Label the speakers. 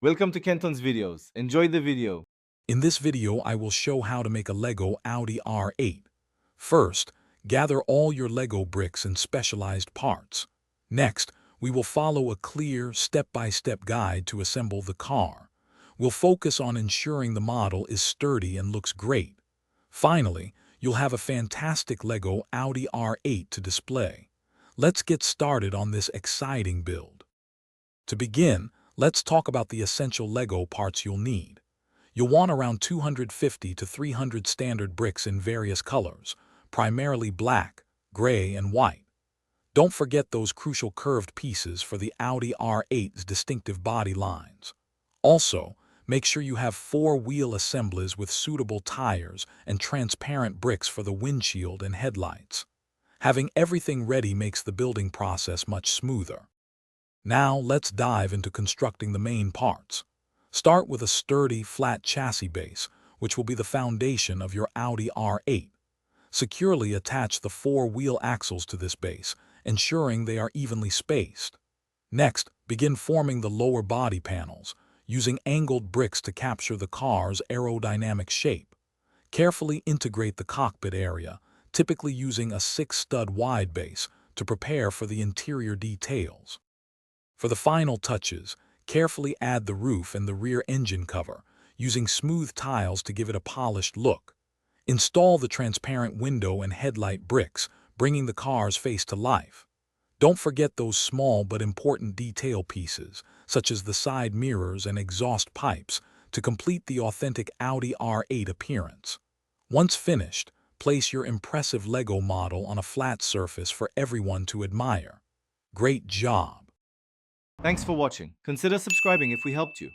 Speaker 1: Welcome to Kenton's videos. Enjoy the video.
Speaker 2: In this video, I will show how to make a Lego Audi R8. First, gather all your Lego bricks in specialized parts. Next, we will follow a clear, step-by-step guide to assemble the car. We'll focus on ensuring the model is sturdy and looks great. Finally, you'll have a fantastic Lego Audi R8 to display. Let's get started on this exciting build. To begin, let's talk about the essential Lego parts you'll need. You'll want around 250 to 300 standard bricks in various colors, primarily black, gray, and white. Don't forget those crucial curved pieces for the Audi R8's distinctive body lines. Also, make sure you have four-wheel assemblies with suitable tires and transparent bricks for the windshield and headlights. Having everything ready makes the building process much smoother. Now let's dive into constructing the main parts. Start with a sturdy, flat chassis base, which will be the foundation of your Audi R8. Securely attach the four-wheel axles to this base, ensuring they are evenly spaced. Next, begin forming the lower body panels, using angled bricks to capture the car's aerodynamic shape. Carefully integrate the cockpit area, typically using a 6-stud wide base, to prepare for the interior details. For the final touches, carefully add the roof and the rear engine cover, using smooth tiles to give it a polished look. Install the transparent window and headlight bricks, bringing the car's face to life. Don't forget those small but important detail pieces, such as the side mirrors and exhaust pipes, to complete the authentic Audi R8 appearance. Once finished, place your impressive Lego model on a flat surface for everyone to admire. Great job!
Speaker 1: Thanks for watching. Consider subscribing if we helped you.